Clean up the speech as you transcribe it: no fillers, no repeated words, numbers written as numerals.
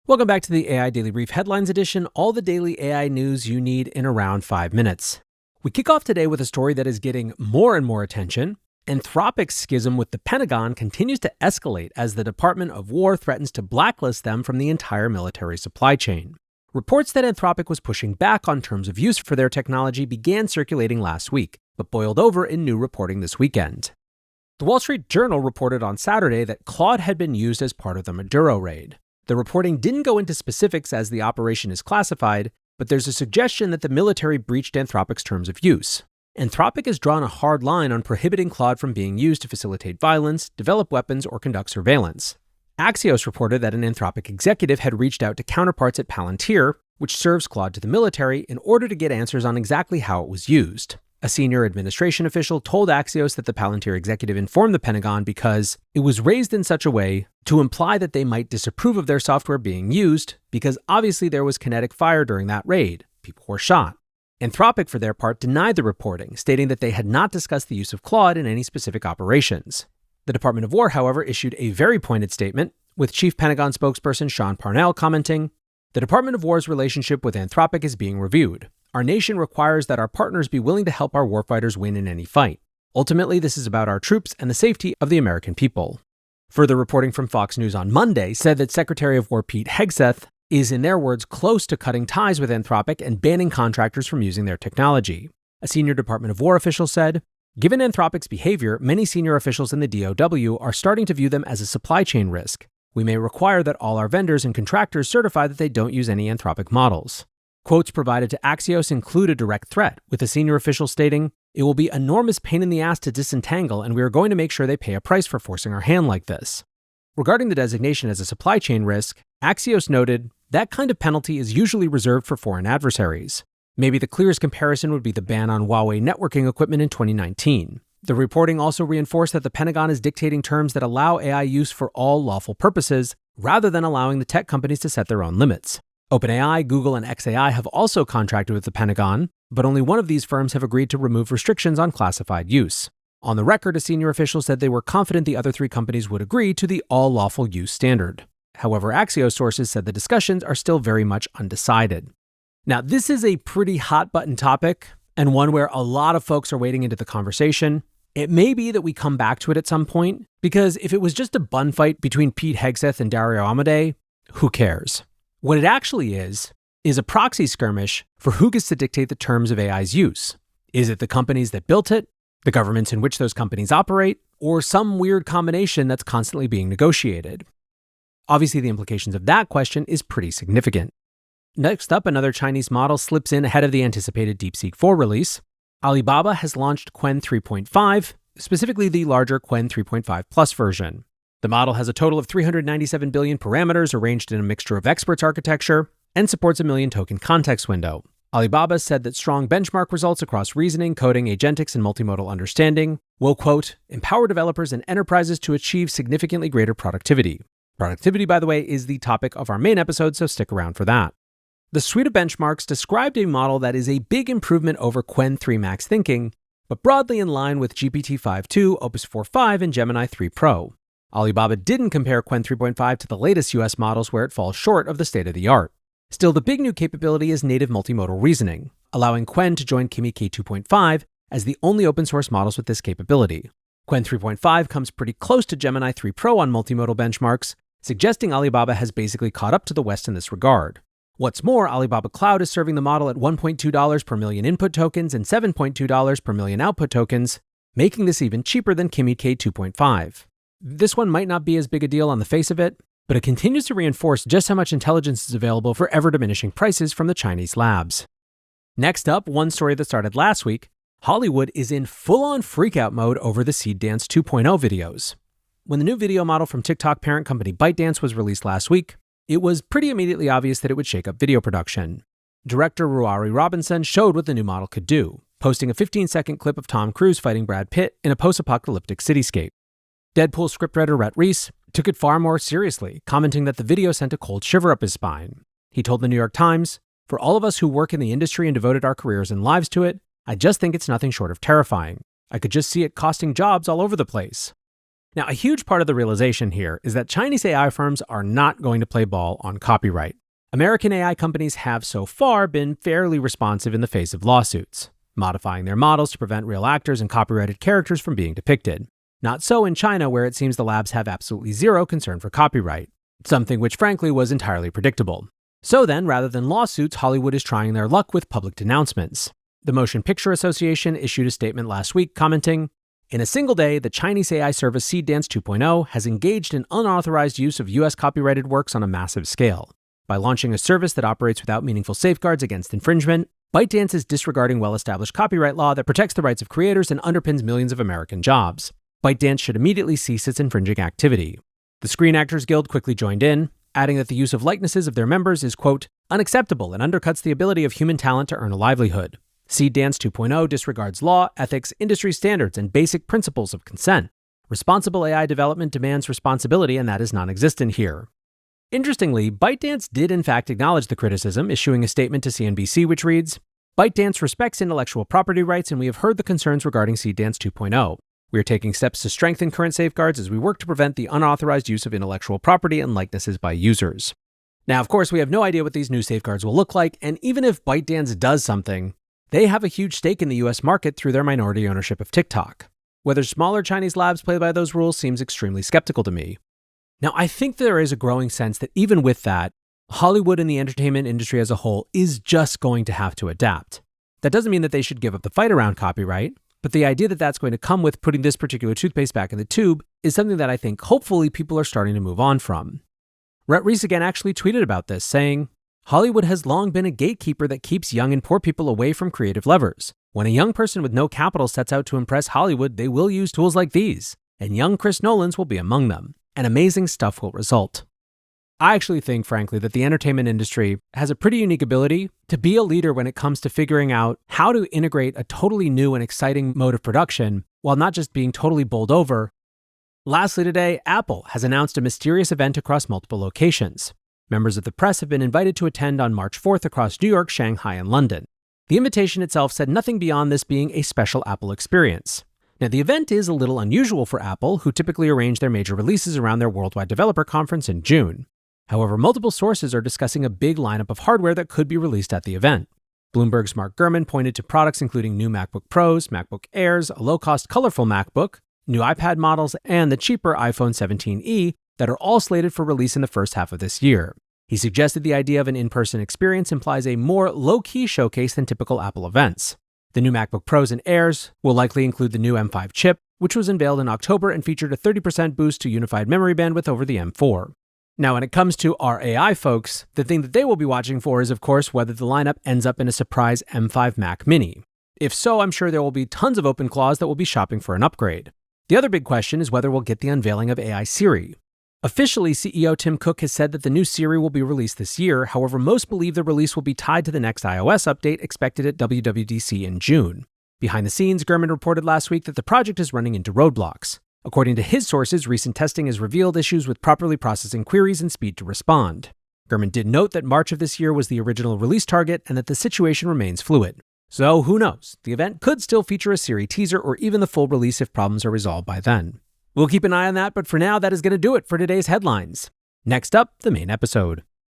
Welcome back to the AI Daily Brief Headlines Edition, all the daily AI news you need in around 5 minutes. We kick off today with a story that is getting more and more attention. Anthropic's schism with the Pentagon continues to escalate as the Department of War threatens to blacklist them from the entire military supply chain. Reports that Anthropic was pushing back on terms of use for their technology began circulating last week, but boiled over in new reporting this weekend. The Wall Street Journal reported on Saturday that Claude had been used as part of the Maduro raid. The reporting didn't go into specifics as the operation is classified, but there's a suggestion that the military breached Anthropic's terms of use. Anthropic has drawn a hard line on prohibiting Claude from being used to facilitate violence, develop weapons, or conduct surveillance. Axios reported that an Anthropic executive had reached out to counterparts at Palantir, which serves Claude to the military, in order to get answers on exactly how it was used. A senior administration official told Axios that the Palantir executive informed the Pentagon because it was raised in such a way to imply that they might disapprove of their software being used, because obviously there was kinetic fire during that raid. People were shot. Anthropic, for their part, denied the reporting, stating that they had not discussed the use of Claude in any specific operations. The Department of War, however, issued a very pointed statement, with Chief Pentagon spokesperson Sean Parnell commenting, "The Department of War's relationship with Anthropic is being reviewed. Our nation requires that our partners be willing to help our warfighters win in any fight. Ultimately, this is about our troops and the safety of the American people." Further reporting from Fox News on Monday said that Secretary of War Pete Hegseth is, in their words, close to cutting ties with Anthropic and banning contractors from using their technology. A senior Department of War official said, "Given Anthropic's behavior, many senior officials in the DOW are starting to view them as a supply chain risk. We may require that all our vendors and contractors certify that they don't use any Anthropic models." Quotes provided to Axios include a direct threat, with a senior official stating, "It will be enormous pain in the ass to disentangle, and we are going to make sure they pay a price for forcing our hand like this." Regarding the designation as a supply chain risk, Axios noted, "That kind of penalty is usually reserved for foreign adversaries. Maybe the clearest comparison would be the ban on Huawei networking equipment in 2019. The reporting also reinforced that the Pentagon is dictating terms that allow AI use for all lawful purposes, rather than allowing the tech companies to set their own limits. OpenAI, Google, and xAI have also contracted with the Pentagon, but only one of these firms have agreed to remove restrictions on classified use. On the record, a senior official said they were confident the other three companies would agree to the all lawful use standard. However, Axios sources said the discussions are still very much undecided. Now, this is a pretty hot button topic, and one where a lot of folks are wading into the conversation. It may be that we come back to it at some point, because if it was just a bun fight between Pete Hegseth and Dario Amodei, who cares? What it actually is a proxy skirmish for who gets to dictate the terms of AI's use. Is it the companies that built it, the governments in which those companies operate, or some weird combination that's constantly being negotiated? Obviously, the implications of that question is pretty significant. Next up, another Chinese model slips in ahead of the anticipated DeepSeek 4 release. Alibaba has launched Qwen 3.5, specifically the larger Qwen 3.5 Plus version. The model has a total of 397 billion parameters arranged in a mixture of experts architecture and supports a million token context window. Alibaba said that strong benchmark results across reasoning, coding, agentics, and multimodal understanding will, quote, empower developers and enterprises to achieve significantly greater productivity. Productivity, by the way, is the topic of our main episode, so stick around for that. The suite of benchmarks described a model that is a big improvement over Qwen 3 Max thinking, but broadly in line with GPT-5.2, Opus 4.5, and Gemini 3 Pro. Alibaba didn't compare Qwen 3.5 to the latest US models where it falls short of the state-of-the-art. Still, the big new capability is native multimodal reasoning, allowing Qwen to join Kimi K2.5 as the only open-source models with this capability. Qwen 3.5 comes pretty close to Gemini 3 Pro on multimodal benchmarks, suggesting Alibaba has basically caught up to the West in this regard. What's more, Alibaba Cloud is serving the model at $1.2 per million input tokens and $7.2 per million output tokens, making this even cheaper than Kimi K2.5. This one might not be as big a deal on the face of it, but it continues to reinforce just how much intelligence is available for ever-diminishing prices from the Chinese labs. Next up, one story that started last week, Hollywood is in full-on freakout mode over the Seed Dance 2.0 videos. When the new video model from TikTok parent company ByteDance was released last week, it was pretty immediately obvious that it would shake up video production. Director Ruari Robinson showed what the new model could do, posting a 15-second clip of Tom Cruise fighting Brad Pitt in a post-apocalyptic cityscape. Deadpool scriptwriter Rhett Reese took it far more seriously, commenting that the video sent a cold shiver up his spine. He told the New York Times, "For all of us who work in the industry and devoted our careers and lives to it, I just think it's nothing short of terrifying. I could just see it costing jobs all over the place." Now, a huge part of the realization here is that Chinese AI firms are not going to play ball on copyright. American AI companies have so far been fairly responsive in the face of lawsuits, modifying their models to prevent real actors and copyrighted characters from being depicted. Not so in China, where it seems the labs have absolutely zero concern for copyright, something which frankly was entirely predictable. So then, rather than lawsuits, Hollywood is trying their luck with public denouncements. The Motion Picture Association issued a statement last week commenting, "In a single day, the Chinese AI service Seedance 2.0 has engaged in unauthorized use of U.S. copyrighted works on a massive scale. By launching a service that operates without meaningful safeguards against infringement, ByteDance is disregarding well-established copyright law that protects the rights of creators and underpins millions of American jobs. ByteDance should immediately cease its infringing activity." The Screen Actors Guild quickly joined in, adding that the use of likenesses of their members is, quote, "unacceptable and undercuts the ability of human talent to earn a livelihood. Seedance 2.0 disregards law, ethics, industry standards, and basic principles of consent. Responsible AI development demands responsibility, and that is non-existent here." Interestingly, ByteDance did in fact acknowledge the criticism, issuing a statement to CNBC which reads, "ByteDance respects intellectual property rights, and we have heard the concerns regarding Seedance 2.0. We are taking steps to strengthen current safeguards as we work to prevent the unauthorized use of intellectual property and likenesses by users." Now, of course, we have no idea what these new safeguards will look like, and even if ByteDance does something, they have a huge stake in the US market through their minority ownership of TikTok. Whether smaller Chinese labs play by those rules seems extremely skeptical to me. Now, I think there is a growing sense that even with that, Hollywood and the entertainment industry as a whole is just going to have to adapt. That doesn't mean that they should give up the fight around copyright, but the idea that that's going to come with putting this particular toothpaste back in the tube is something that I think hopefully people are starting to move on from. Rhett Reese again actually tweeted about this, saying, "Hollywood has long been a gatekeeper that keeps young and poor people away from creative levers. When a young person with no capital sets out to impress Hollywood, they will use tools like these, and young Chris Nolans will be among them, and amazing stuff will result." I actually think, frankly, that the entertainment industry has a pretty unique ability to be a leader when it comes to figuring out how to integrate a totally new and exciting mode of production while not just being totally bowled over. Lastly today, Apple has announced a mysterious event across multiple locations. Members of the press have been invited to attend on March 4th across New York, Shanghai, and London. The invitation itself said nothing beyond this being a special Apple experience. Now, the event is a little unusual for Apple, who typically arrange their major releases around their Worldwide Developer Conference in June. However, multiple sources are discussing a big lineup of hardware that could be released at the event. Bloomberg's Mark Gurman pointed to products including new MacBook Pros, MacBook Airs, a low-cost colorful MacBook, new iPad models, and the cheaper iPhone 17e that are all slated for release in the first half of this year. He suggested the idea of an in-person experience implies a more low-key showcase than typical Apple events. The new MacBook Pros and Airs will likely include the new M5 chip, which was unveiled in October and featured a 30% boost to unified memory bandwidth over the M4. Now, when it comes to our AI folks, the thing that they will be watching for is, of course, whether the lineup ends up in a surprise M5 Mac Mini. If so, I'm sure there will be tons of open claws that will be shopping for an upgrade. The other big question is whether we'll get the unveiling of AI Siri. Officially, CEO Tim Cook has said that the new Siri will be released this year. However, most believe the release will be tied to the next iOS update expected at WWDC in June. Behind the scenes, Gurman reported last week that the project is running into roadblocks. According to his sources, recent testing has revealed issues with properly processing queries and speed to respond. Gurman did note that March of this year was the original release target and that the situation remains fluid. So who knows? The event could still feature a Siri teaser or even the full release if problems are resolved by then. We'll keep an eye on that, but for now, that is going to do it for today's headlines. Next up, the main episode.